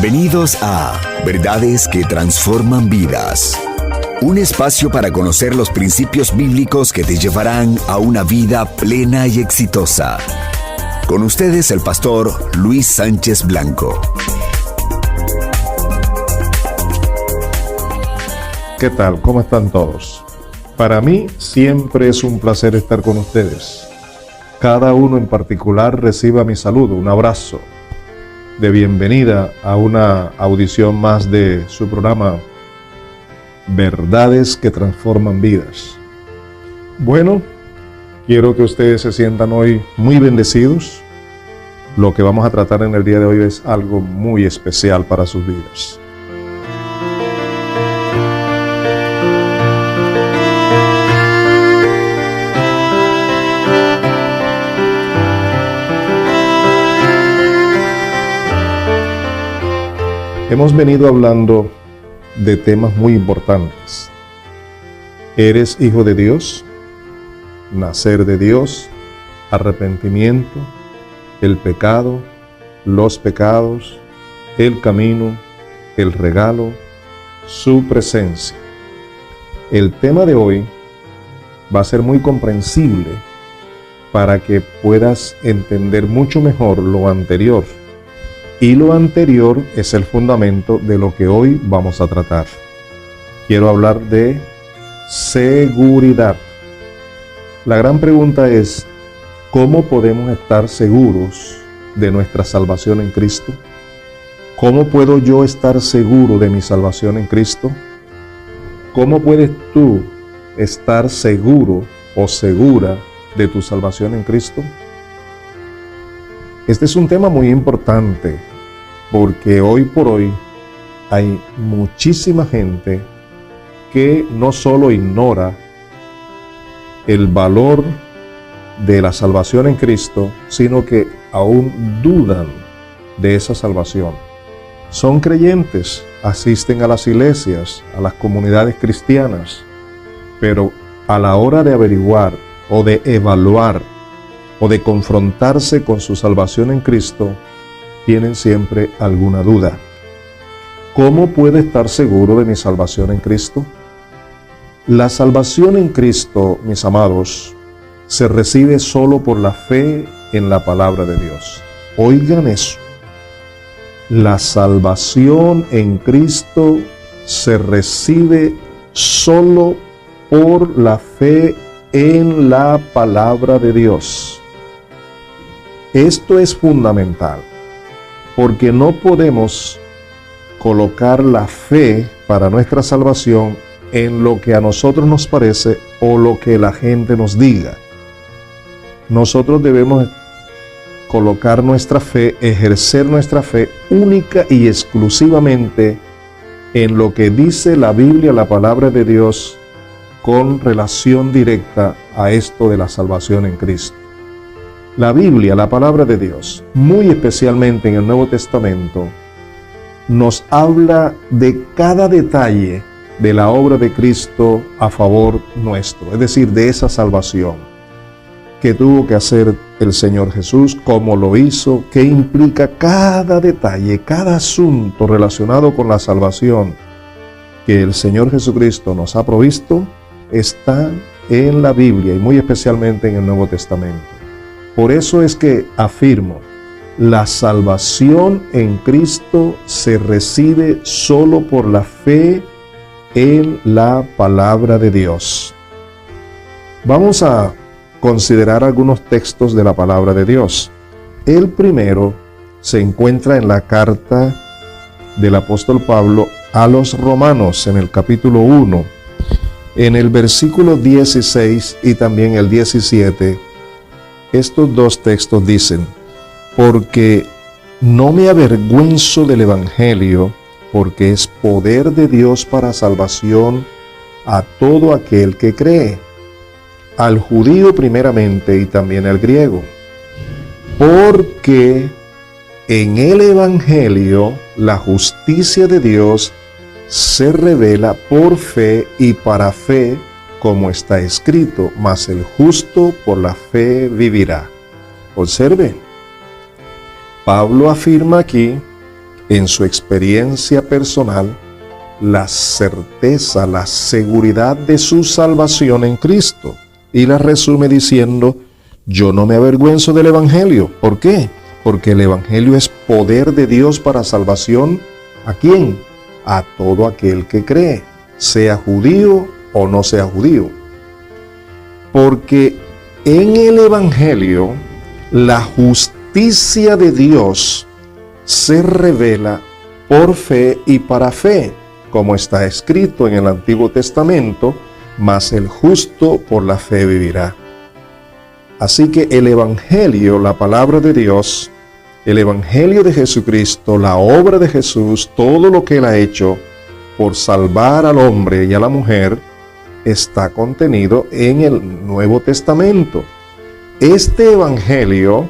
Bienvenidos a Verdades que Transforman Vidas. Un espacio para conocer los principios bíblicos que te llevarán a una vida plena y exitosa. Con ustedes el pastor Luis Sánchez Blanco. ¿Qué tal? ¿Cómo están todos? Para mí siempre es un placer estar con ustedes. Cada uno en particular reciba mi saludo, un abrazo de bienvenida a una audición más de su programa Verdades que Transforman Vidas. Bueno, quiero que ustedes se sientan hoy muy bendecidos. Lo que vamos a tratar en el día de hoy es algo muy especial para sus vidas. Hemos venido hablando de temas muy importantes. ¿Eres hijo de Dios? Nacer de Dios, arrepentimiento, el pecado, los pecados, el camino, el regalo, su presencia. El tema de hoy va a ser muy comprensible para que puedas entender mucho mejor lo anterior. Y lo anterior es el fundamento de lo que hoy vamos a tratar. Quiero hablar de seguridad. La gran pregunta es, ¿cómo podemos estar seguros de nuestra salvación en Cristo? ¿Cómo puedo yo estar seguro de mi salvación en Cristo? ¿Cómo puedes tú estar seguro o segura de tu salvación en Cristo? Este es un tema muy importante porque hoy por hoy hay muchísima gente que no solo ignora el valor de la salvación en Cristo, sino que aún dudan de esa salvación. Son creyentes, asisten a las iglesias, a las comunidades cristianas, pero a la hora de averiguar o de evaluar o de confrontarse con su salvación en Cristo, tienen siempre alguna duda. ¿Cómo puedo estar seguro de mi salvación en Cristo? La salvación en Cristo, mis amados, se recibe solo por la fe en la palabra de Dios. Oigan eso. La salvación en Cristo se recibe solo por la fe en la palabra de Dios. Esto es fundamental, porque no podemos colocar la fe para nuestra salvación en lo que a nosotros nos parece o lo que la gente nos diga. Nosotros debemos colocar nuestra fe, ejercer nuestra fe única y exclusivamente en lo que dice la Biblia, la palabra de Dios, con relación directa a esto de la salvación en Cristo. La Biblia, la palabra de Dios, muy especialmente en el Nuevo Testamento, nos habla de cada detalle de la obra de Cristo a favor nuestro, es decir, de esa salvación que tuvo que hacer el Señor Jesús, cómo lo hizo, qué implica cada detalle, cada asunto relacionado con la salvación que el Señor Jesucristo nos ha provisto, está en la Biblia y muy especialmente en el Nuevo Testamento. Por eso es que afirmo, la salvación en Cristo se recibe solo por la fe en la palabra de Dios. Vamos a considerar algunos textos de la palabra de Dios. El primero se encuentra en la carta del apóstol Pablo a los Romanos, en el capítulo 1, en el versículo 16 y también el 17. Estos dos textos dicen: porque no me avergüenzo del Evangelio, porque es poder de Dios para salvación a todo aquel que cree, al judío primeramente y también al griego. Porque en el Evangelio la justicia de Dios se revela por fe y para fe, como está escrito, mas el justo por la fe vivirá. Observe, Pablo afirma aquí en su experiencia personal la certeza, la seguridad de su salvación en Cristo. Y la resume diciendo: yo no me avergüenzo del Evangelio. ¿Por qué? Porque el Evangelio es poder de Dios para salvación. ¿A quién? A todo aquel que cree, sea judío o no sea judío. Porque en el Evangelio la justicia de Dios se revela por fe y para fe, como está escrito en el Antiguo Testamento: mas el justo por la fe vivirá. Así que el Evangelio, la palabra de Dios, el Evangelio de Jesucristo, la obra de Jesús, todo lo que Él ha hecho por salvar al hombre y a la mujer, está contenido en el Nuevo Testamento. Este Evangelio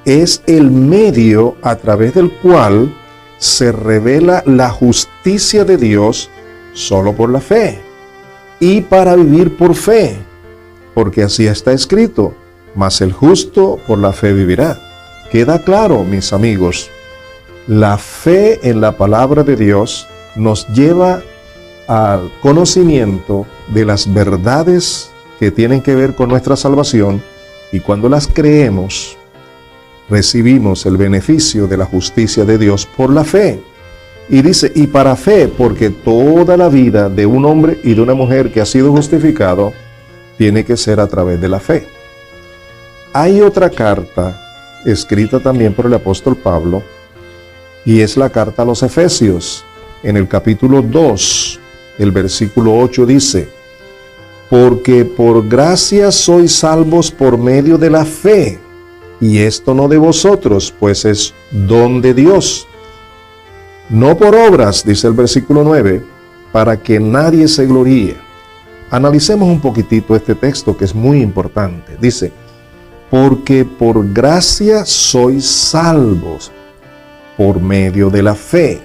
es el medio a través del cual se revela la justicia de Dios solo por la fe y para vivir por fe, porque así está escrito: mas el justo por la fe vivirá. Queda claro, mis amigos, la fe en la palabra de Dios nos lleva al conocimiento de las verdades que tienen que ver con nuestra salvación, y cuando las creemos, recibimos el beneficio de la justicia de Dios por la fe. Y dice: y para fe, porque toda la vida de un hombre y de una mujer que ha sido justificado tiene que ser a través de la fe. Hay otra carta escrita también por el apóstol Pablo, y es la carta a los Efesios. En el capítulo 2, el versículo 8 dice: porque por gracia sois salvos por medio de la fe, y esto no de vosotros, pues es don de Dios, no por obras, dice el versículo 9, para que nadie se gloríe. Analicemos un poquitito este texto, que es muy importante. Dice: porque por gracia sois salvos por medio de la fe.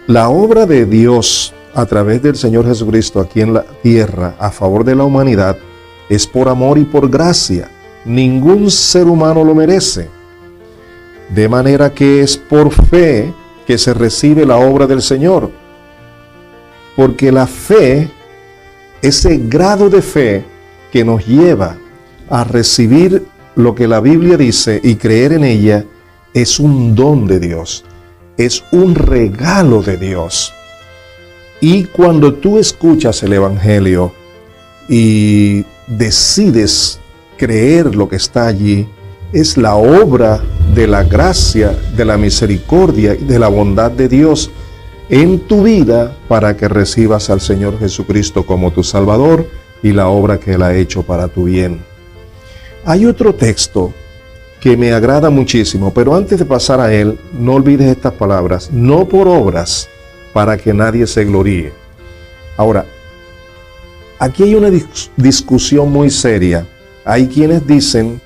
La obra de Dios a través del Señor Jesucristo aquí en la tierra a favor de la humanidad es por amor y por gracia. Ningún ser humano lo merece. De manera que es por fe que se recibe la obra del Señor. Porque la fe, ese grado de fe que nos lleva a recibir lo que la Biblia dice y creer en ella, es un don de Dios, es un regalo de Dios. Y cuando tú escuchas el Evangelio y decides creer lo que está allí, es la obra de la gracia, de la misericordia y de la bondad de Dios en tu vida para que recibas al Señor Jesucristo como tu Salvador y la obra que Él ha hecho para tu bien. Hay otro texto que me agrada muchísimo, pero antes de pasar a él, no olvides estas palabras: no por obras, para que nadie se gloríe. Ahora, aquí hay una discusión muy seria. Hay quienes dicen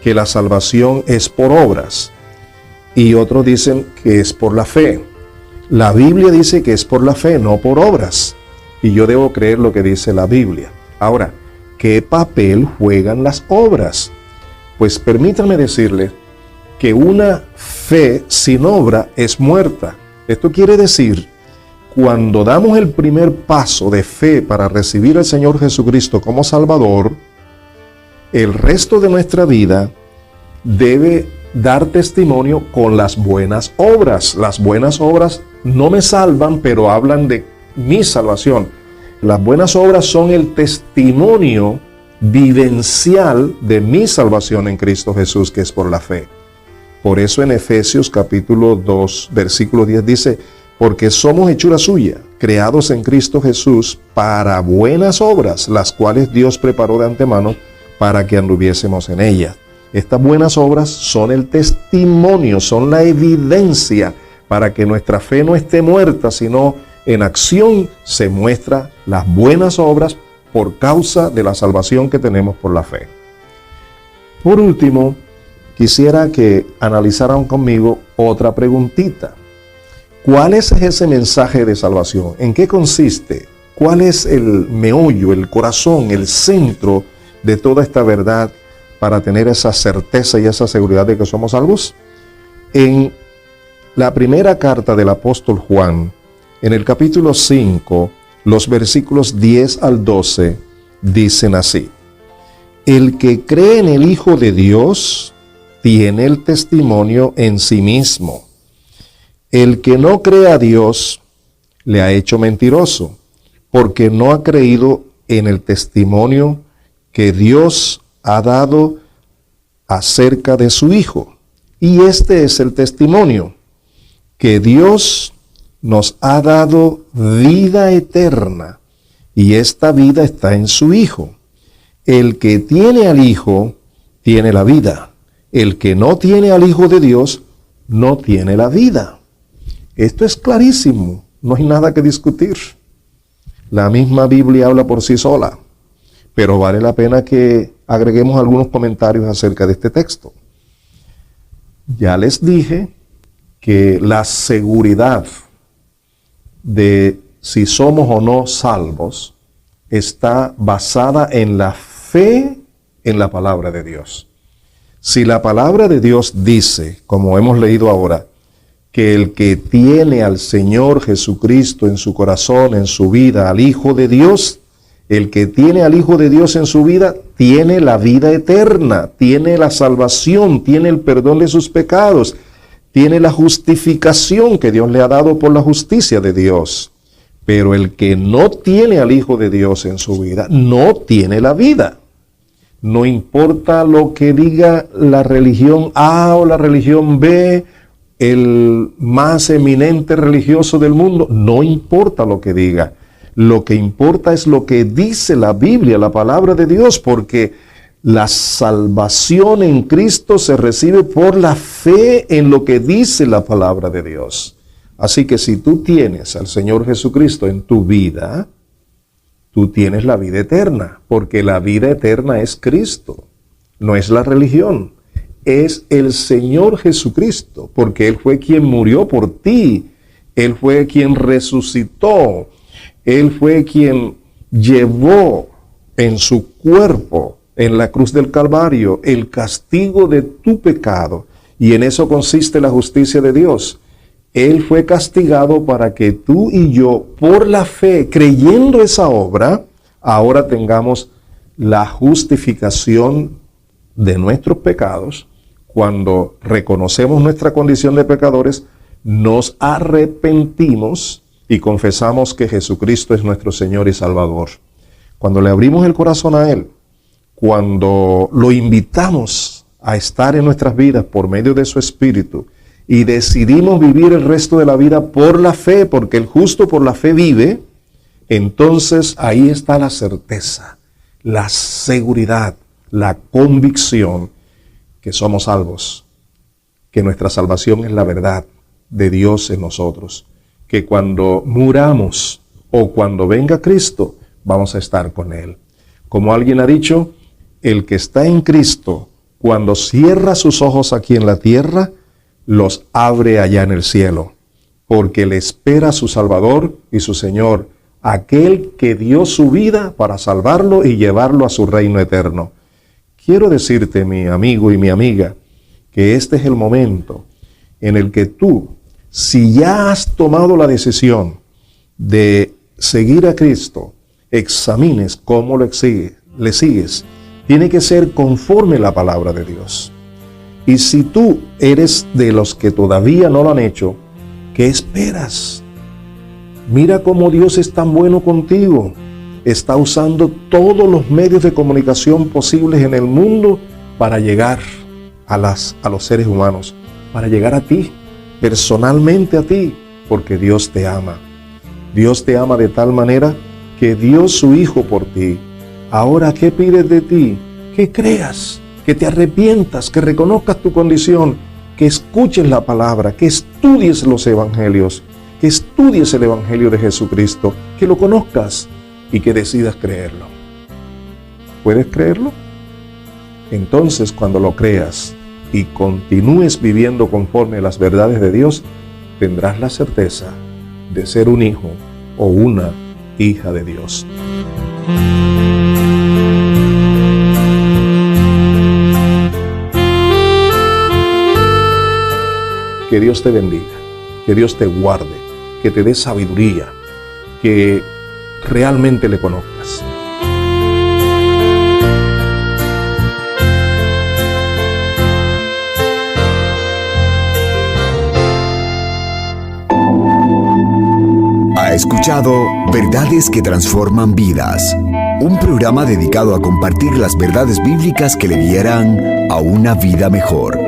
que la salvación es por obras y otros dicen que es por la fe. La Biblia dice que es por la fe, no por obras, y yo debo creer lo que dice la Biblia. Ahora, ¿qué papel juegan las obras? Pues permítanme decirles que una fe sin obra es muerta. Esto quiere decir, cuando damos el primer paso de fe para recibir al Señor Jesucristo como Salvador, el resto de nuestra vida debe dar testimonio con las buenas obras. Las buenas obras no me salvan, pero hablan de mi salvación. Las buenas obras son el testimonio vivencial de mi salvación en Cristo Jesús, que es por la fe. Por eso en Efesios capítulo 2, versículo 10 dice: porque somos hechura suya, creados en Cristo Jesús para buenas obras, las cuales Dios preparó de antemano para que anduviésemos en ellas. Estas buenas obras son el testimonio, son la evidencia para que nuestra fe no esté muerta, sino en acción se muestra las buenas obras por causa de la salvación que tenemos por la fe. Por último, quisiera que analizaran conmigo otra preguntita. ¿Cuál es ese mensaje de salvación? ¿En qué consiste? ¿Cuál es el meollo, el corazón, el centro de toda esta verdad para tener esa certeza y esa seguridad de que somos salvos? En La primera carta del apóstol Juan, en el capítulo 5, los versículos 10 al 12, dicen así: El que cree en el Hijo de Dios tiene el testimonio en sí mismo. El que no cree a Dios le ha hecho mentiroso, porque no ha creído en el testimonio que Dios ha dado acerca de su Hijo. Y este es el testimonio, que Dios nos ha dado vida eterna, y esta vida está en su Hijo. El que tiene al Hijo tiene la vida. El que no tiene al Hijo de Dios no tiene la vida. Esto es clarísimo, no hay nada que discutir. La misma Biblia habla por sí sola, pero vale la pena que agreguemos algunos comentarios acerca de este texto. Ya les dije que la seguridad de si somos o no salvos está basada en la fe en la palabra de Dios. Si la palabra de Dios dice, como hemos leído ahora, que el que tiene al Señor Jesucristo en su corazón, en su vida, al Hijo de Dios, el que tiene al Hijo de Dios en su vida, tiene la vida eterna, tiene la salvación, tiene el perdón de sus pecados, tiene la justificación que Dios le ha dado por la justicia de Dios. Pero el que no tiene al Hijo de Dios en su vida, no tiene la vida. No importa lo que diga la religión A o la religión B, el más eminente religioso del mundo, no importa lo que diga. Lo que importa es lo que dice la Biblia, la palabra de Dios, porque la salvación en Cristo se recibe por la fe en lo que dice la palabra de Dios. Así que si tú tienes al Señor Jesucristo en tu vida, tú tienes la vida eterna, porque la vida eterna es Cristo, no es la religión, es el Señor Jesucristo, porque Él fue quien murió por ti, Él fue quien resucitó, Él fue quien llevó en su cuerpo, en la cruz del Calvario, el castigo de tu pecado, y en eso consiste la justicia de Dios. Él fue castigado para que tú y yo, por la fe, creyendo esa obra, ahora tengamos la justificación de nuestros pecados. Cuando reconocemos nuestra condición de pecadores, nos arrepentimos y confesamos que Jesucristo es nuestro Señor y Salvador. Cuando le abrimos el corazón a Él, cuando lo invitamos a estar en nuestras vidas por medio de su Espíritu, y decidimos vivir el resto de la vida por la fe, porque el justo por la fe vive, entonces ahí está la certeza, la seguridad, la convicción que somos salvos, que nuestra salvación es la verdad de Dios en nosotros, que cuando muramos o cuando venga Cristo, vamos a estar con Él. Como alguien ha dicho, el que está en Cristo, cuando cierra sus ojos aquí en la tierra, los abre allá en el cielo, porque le espera a su Salvador y su Señor, aquel que dio su vida para salvarlo y llevarlo a su reino eterno. Quiero decirte, mi amigo y mi amiga, que este es el momento en el que tú, si ya has tomado la decisión de seguir a Cristo, examines cómo le sigues. Tiene que ser conforme a la palabra de Dios. Y si tú eres de los que todavía no lo han hecho, ¿qué esperas? Mira cómo Dios es tan bueno contigo. Está usando todos los medios de comunicación posibles en el mundo para llegar a los seres humanos, para llegar a ti, personalmente a ti, porque Dios te ama. Dios te ama de tal manera que dio su Hijo por ti. Ahora, ¿qué pides de ti? Que creas, que te arrepientas, que reconozcas tu condición, que escuches la palabra, que estudies los evangelios, que estudies el evangelio de Jesucristo, que lo conozcas y que decidas creerlo. ¿Puedes creerlo? Entonces, cuando lo creas y continúes viviendo conforme a las verdades de Dios, tendrás la certeza de ser un hijo o una hija de Dios. Que Dios te bendiga. que Dios te guarde, que te dé sabiduría, que realmente le conozcas. Ha escuchado Verdades que Transforman Vidas, un programa dedicado a compartir las verdades bíblicas que le guiarán a una vida mejor.